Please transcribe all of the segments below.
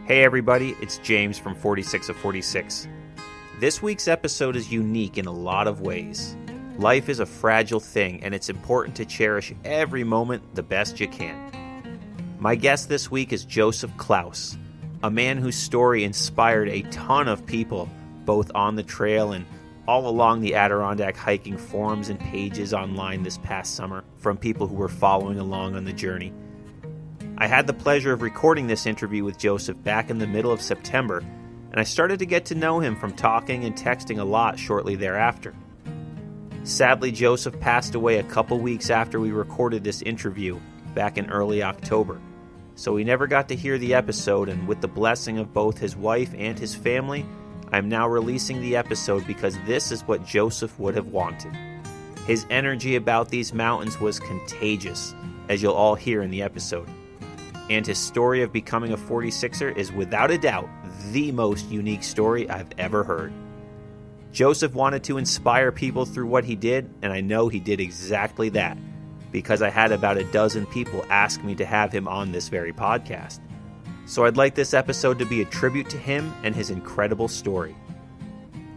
Hey everybody, it's James from 46 of 46. This week's episode is unique in a lot of ways. Life is a fragile thing, and it's important to cherish every moment the best you can. My guest this week is Joseph Klaus, a man whose story inspired a ton of people, both on the trail and all along the Adirondack hiking forums and pages online this past summer from people who were following along on the journey. I had the pleasure of recording this interview with Joseph back in the middle of September, and I started to get to know him from talking and texting a lot shortly thereafter. Sadly, Joseph passed away a couple weeks after we recorded this interview back in early October, so we never got to hear the episode, and with the blessing of both his wife and his family, I'm now releasing the episode because this is what Joseph would have wanted. His energy about these mountains was contagious, as you'll all hear in the episode. And his story of becoming a 46'er is without a doubt the most unique story I've ever heard. Joseph wanted to inspire people through what he did, and I know he did exactly that, because I had about a dozen people ask me to have him on this very podcast. So I'd like this episode to be a tribute to him and his incredible story.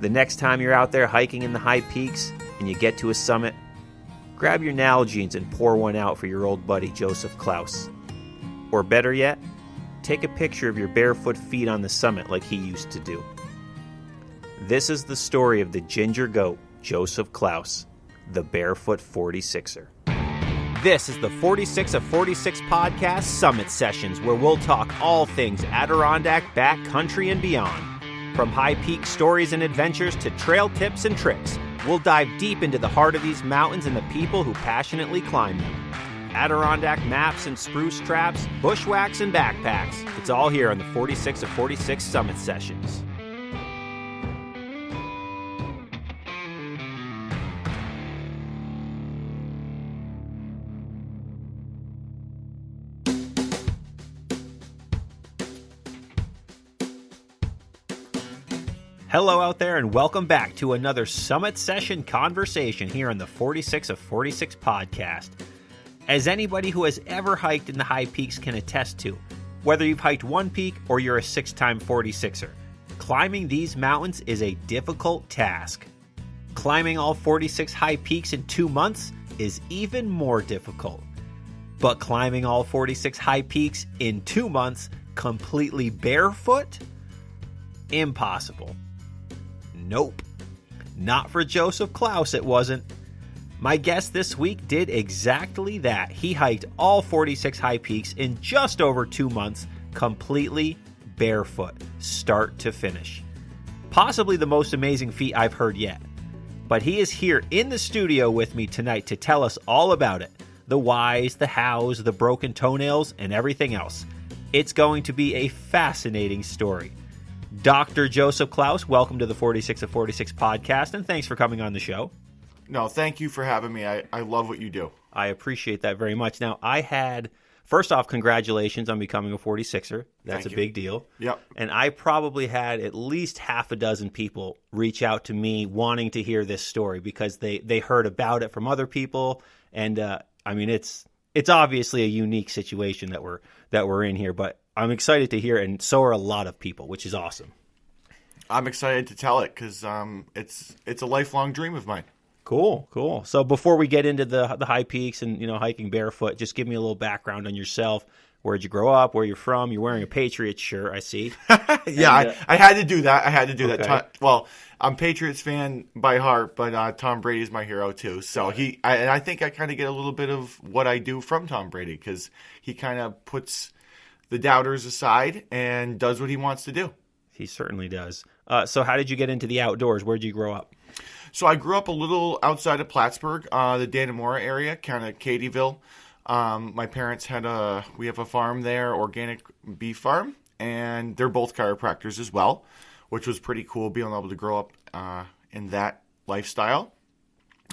The next time you're out there hiking in the high peaks and you get to a summit, grab your Nalgene's and pour one out for your old buddy Joseph Klaus. Or better yet, take a picture of your barefoot feet on the summit like he used to do. This is the story of the ginger goat, Joseph Klaus, the Barefoot 46'er. This is the 46 of 46 podcast Summit Sessions, where we'll talk all things Adirondack, backcountry, and beyond. From high peak stories and adventures to trail tips and tricks, we'll dive deep into the heart of these mountains and the people who passionately climb them. Adirondack maps and spruce traps, bushwhacks and backpacks. It's all here on the 46 of 46 Summit Sessions. Hello out there and welcome back to another Summit Session conversation here on the 46 of 46 podcast. As anybody who has ever hiked in the high peaks can attest to, whether you've hiked one peak or you're a six-time 46'er, climbing these mountains is a difficult task. Climbing all 46 high peaks in 2 months is even more difficult. But climbing all 46 high peaks in 2 months completely barefoot? Impossible. Nope. Not for Joseph Klaus, it wasn't. My guest this week did exactly that. He hiked all 46 high peaks in just over 2 months, completely barefoot, start to finish. Possibly the most amazing feat I've heard yet. But he is here in the studio with me tonight to tell us all about it. The whys, the hows, the broken toenails, and everything else. It's going to be a fascinating story. Dr. Joseph Klaus, welcome to the 46 of 46 podcast, and thanks for coming on the show. No, thank you for having me. I love what you do. I appreciate that very much. Now, first off, congratulations on becoming a 46'er. That's a big deal. Yep. And I probably had at least half a dozen people reach out to me wanting to hear this story because they heard about it from other people. And, it's obviously a unique situation that we're in here, but I'm excited to hear it, and so are a lot of people, which is awesome. I'm excited to tell it because it's a lifelong dream of mine. Cool. So before we get into the high peaks and hiking barefoot, just give me a little background on yourself. Where'd you grow up? Where you're from? You're wearing a Patriots shirt, I see. Yeah, I had to do that. Okay. that. Well, I'm a Patriots fan by heart, but Tom Brady is my hero too. So I think I kind of get a little bit of what I do from Tom Brady because he kind of puts the doubters aside and does what he wants to do. He certainly does. So how did you get into the outdoors? Where'd you grow up? So I grew up a little outside of Plattsburgh, the Dannemora area, kind of Cadyville. My parents we have a farm there, organic beef farm, and they're both chiropractors as well, which was pretty cool being able to grow up in that lifestyle.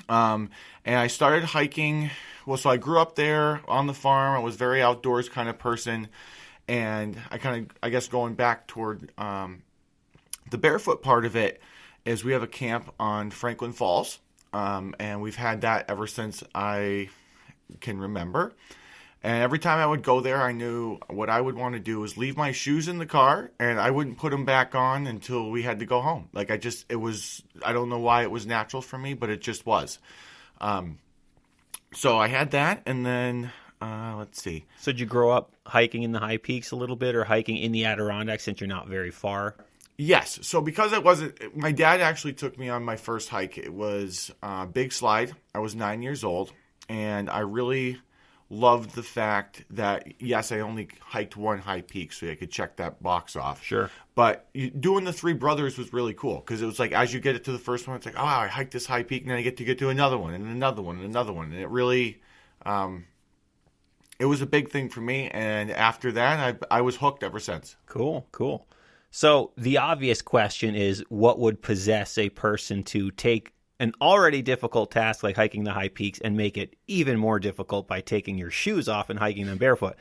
And I started hiking. Well, so I grew up there on the farm. I was a very outdoors kind of person, and I guess going back toward the barefoot part of it, is we have a camp on Franklin Falls, and we've had that ever since I can remember. And every time I would go there, I knew what I would want to do was leave my shoes in the car, and I wouldn't put them back on until we had to go home. Like, I don't know why it was natural for me, but it just was. So I had that, and then, let's see. So did you grow up hiking in the high peaks a little bit, or hiking in the Adirondacks since you're not very far? Yes. So because my dad actually took me on my first hike. It was a big slide. I was 9 years old, and I really loved the fact that, yes, I only hiked one high peak, so I could check that box off. Sure. But doing the Three Brothers was really cool, because it was like, as you get it to the first one, it's like, oh, wow, I hiked this high peak, and then I get to to another one, and another one, and another one. And it really, it was a big thing for me. And after that, I was hooked ever since. Cool. So the obvious question is, what would possess a person to take an already difficult task like hiking the high peaks and make it even more difficult by taking your shoes off and hiking them barefoot?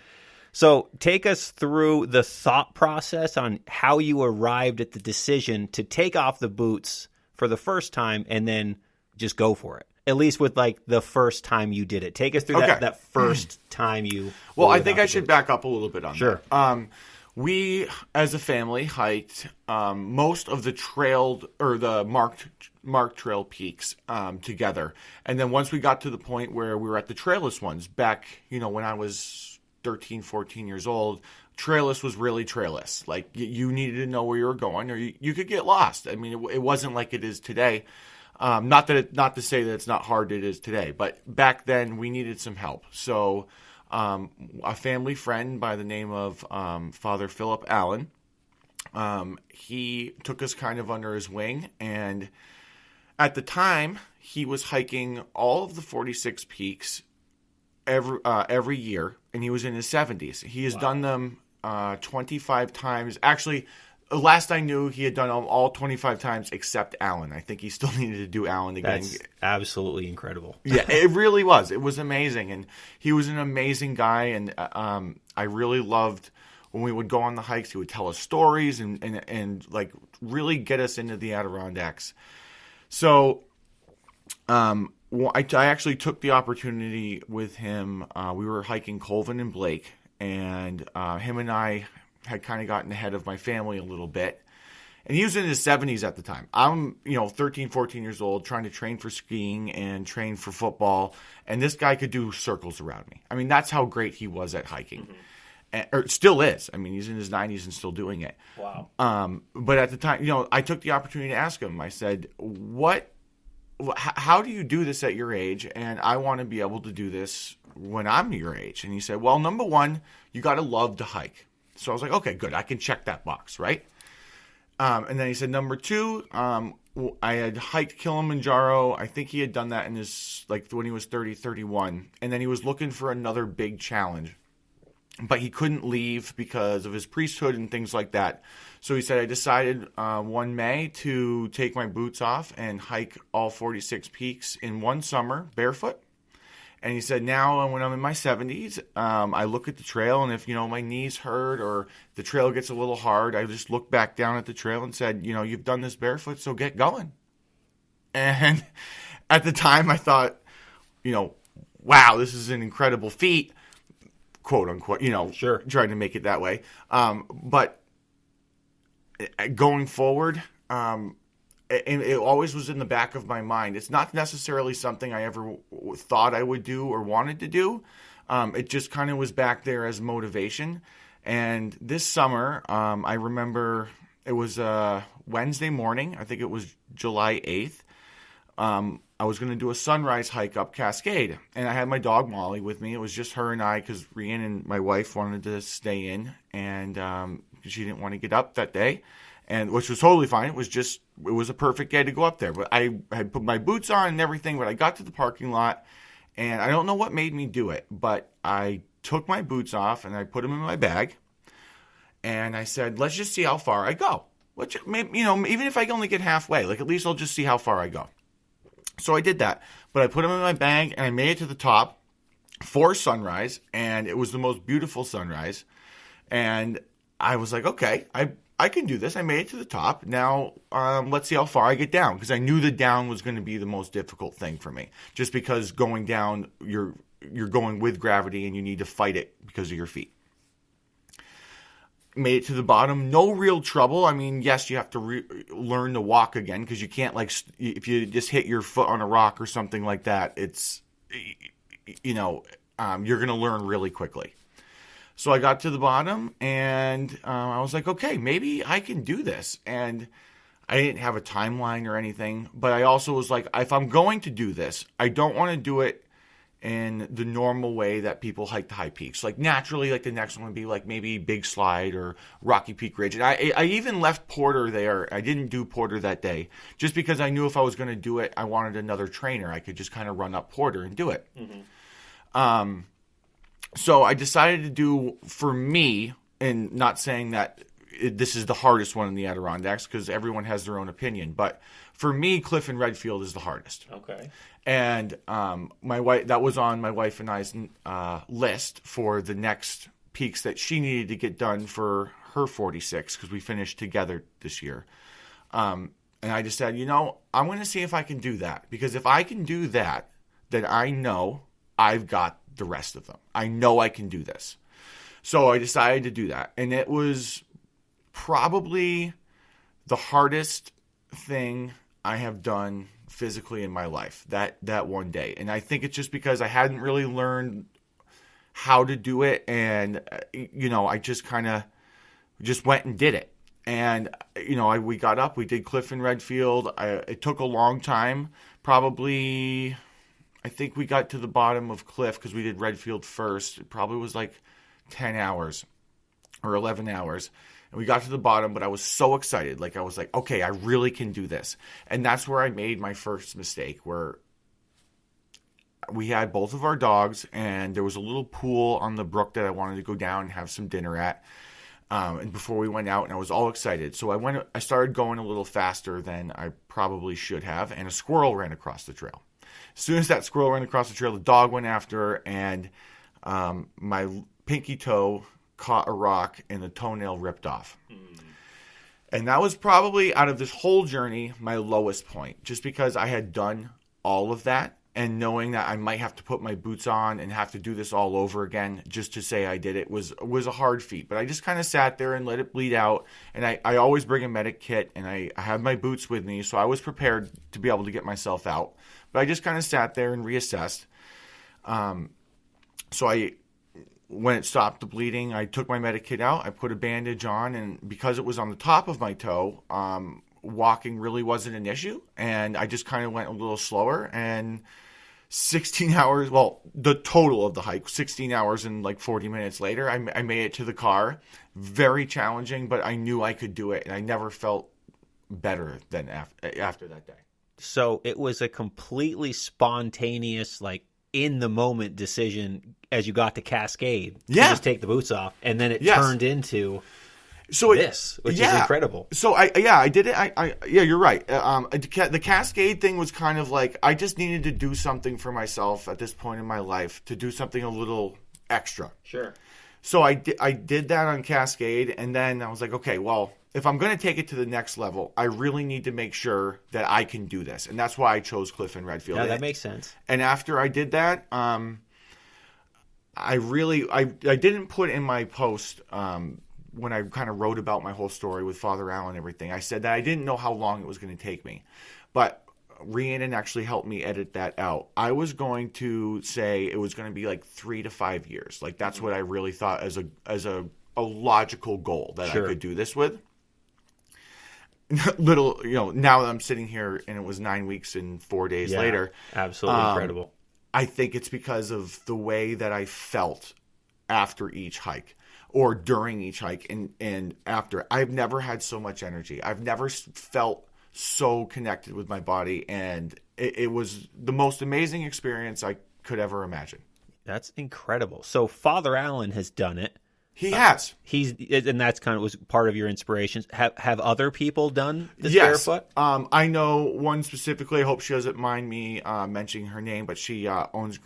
So take us through the thought process on how you arrived at the decision to take off the boots for the first time and then just go for it. At least with like the first time you did it. Take us through that first time you... Well, I think I should back up a little bit on Sure. that. We, as a family, hiked most of the marked trail peaks together. And then once we got to the point where we were at the trailless ones, back, when I was 13, 14 years old, trailless was really trailless. Like, you needed to know where you were going, or you could get lost. I mean, it wasn't like it is today. Not to say that it's not hard, it is today. But back then, we needed some help. So... a family friend by the name of Father Philip Allen, he took us kind of under his wing, and at the time he was hiking all of the 46 peaks every year, and he was in his 70s. He has done them 25 times. Actually, last I knew, he had done them all 25 times except Allen. I think he still needed to do Allen again. That's absolutely incredible. Yeah, it really was. It was amazing. And he was an amazing guy. And I really loved when we would go on the hikes. He would tell us stories and like really get us into the Adirondacks. So I actually took the opportunity with him. We were hiking Colvin and Blake. And him and I had kind of gotten ahead of my family a little bit. And he was in his 70s at the time. I'm, 13, 14 years old, trying to train for skiing and train for football. And this guy could do circles around me. I mean, that's how great he was at hiking. Or still is. I mean, he's in his 90s and still doing it. Wow. But at the time, I took the opportunity to ask him. I said, how do you do this at your age? And I want to be able to do this when I'm your age. And he said, well, number one, you got to love to hike. So I was like, okay, good. I can check that box, right? And then he said, number two, I had hiked Kilimanjaro. I think he had done that in his, when he was 30, 31. And then he was looking for another big challenge. But he couldn't leave because of his priesthood and things like that. So he said, I decided one May to take my boots off and hike all 46 peaks in one summer, barefoot. And he said, now when I'm in my 70s, I look at the trail, and if, my knees hurt or the trail gets a little hard, I just look back down at the trail and said, you've done this barefoot, so get going. And at the time I thought, wow, this is an incredible feat, quote unquote, Sure. Trying to make it that way. But going forward, it always was in the back of my mind. It's not necessarily something I ever thought I would do or wanted to do. It just kind of was back there as motivation. And this summer, I remember it was a Wednesday morning. I think it was July 8th. I was going to do a sunrise hike up Cascade. And I had my dog Molly with me. It was just her and I because Rhiannon and my wife wanted to stay in. And she didn't want to get up that day. And which was totally fine. It was a perfect day to go up there. But I had put my boots on and everything. But I got to the parking lot, and I don't know what made me do it. But I took my boots off and I put them in my bag. And I said, let's just see how far I go. Which, even if I only get halfway, at least I'll just see how far I go. So I did that. But I put them in my bag and I made it to the top for sunrise. And it was the most beautiful sunrise. And I was like, okay, I can do this. I made it to the top. Now, let's see how far I get down. Because I knew the down was going to be the most difficult thing for me. Just because going down, you're you're going with gravity and you need to fight it because of your feet. Made it to the bottom, no real trouble. I mean, yes, you have to learn to walk again because you can't, like, if you just hit your foot on a rock or something like that, it's, you're going to learn really quickly. So I got to the bottom and I was like, okay, maybe I can do this. And I didn't have a timeline or anything, but I also was like, if I'm going to do this, I don't want to do it in the normal way that people hike the high peaks. Like naturally, like the next one would be like maybe Big Slide or Rocky Peak Ridge. And I even left Porter there. I didn't do Porter that day just because I knew if I was going to do it, I wanted another trainer. I could just kind of run up Porter and do it. Mm-hmm. So I decided to do, for me, and not saying that this is the hardest one in the Adirondacks because everyone has their own opinion, but for me, Cliff and Redfield is the hardest. Okay. And my wife, that was on my wife and I's list for the next peaks that she needed to get done for her 46 because we finished together this year. And I just said, I'm going to see if I can do that because if I can do that, then I know I've got the rest of them. I know I can do this. So I decided to do that. And it was probably the hardest thing I have done physically in my life that one day. And I think it's just because I hadn't really learned how to do it. And, I just kind of just went and did it. And, we got up, we did Cliff and Redfield. It took a long time, probably, I think we got to the bottom of Cliff because we did Redfield first. It probably was like 10 hours or 11 hours. And we got to the bottom, but I was so excited. Like, I was like, okay, I really can do this. And that's where I made my first mistake, where we had both of our dogs, and there was a little pool on the brook that I wanted to go down and have some dinner at. And before we went out, and I was all excited. So I started going a little faster than I probably should have, and a squirrel ran across the trail. As soon as that squirrel ran across the trail, the dog went after her, and my pinky toe caught a rock and the toenail ripped off. And that was probably, out of this whole journey, my lowest point, just because I had done all of that and knowing that I might have to put my boots on and have to do this all over again just to say I did it was a hard feat. But I just kind of sat there and let it bleed out. And I always bring a medic kit, and I have my boots with me, so I was prepared to be able to get myself out. But I just kind of sat there and reassessed. When it stopped the bleeding, I took my medic kit out, I put a bandage on, and because it was on the top of my toe, walking really wasn't an issue, and I just kind of went a little slower, and 16 hours, well, the total of the hike, 16 hours and like 40 minutes later, I made it to the car. Very challenging, but I knew I could do it, and I never felt better than after that day. So it was a completely spontaneous, like, in-the-moment decision as you got to Cascade to just take the boots off, and then it turned into this, which is incredible. So I did it. You're right. The Cascade thing was kind of like I just needed to do something for myself at this point in my life, to do something a little extra. Sure. So I did that on Cascade, and then I was like, okay, well, if I'm going to take it to the next level, I really need to make sure that I can do this. And that's why I chose Cliff and Redfield. Yeah, that makes sense. And after I did that, I didn't put in my post when I kind of wrote about my whole story with Father Al and everything. I said that I didn't know how long it was going to take me. But Rhiannon actually helped me edit that out. I was going to say it was going to be like 3 to 5 years. Like that's what I really thought as a logical goal that I could do this with. Little, now that I'm sitting here and it was 9 weeks and 4 days later. Absolutely incredible. I think it's because of the way that I felt after each hike or during each hike and after. I've never had so much energy. I've never felt so connected with my body, and it was the most amazing experience I could ever imagine. That's incredible. So Father Allen has done it. He has. And that's kind of was part of your inspirations. Have other people done this Yes. Barefoot? I know one specifically. I hope she doesn't mind me mentioning her name, but she owns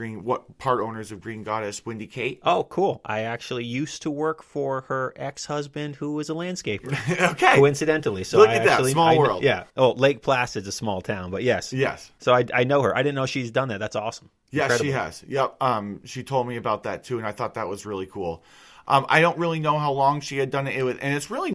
part owners of Green Goddess, Wendy Kate. Oh, cool. I actually used to work for her ex-husband who was a landscaper. Okay. Coincidentally. So Look at that. Small world. Yeah. Oh, Lake Placid's a small town, but yes. Yes. So I know her. I didn't know she's done that. That's awesome. Yes, Incredible. she has. Yep. She told me about that too, and I thought that was really cool. I don't really know how long she had done it, and it's really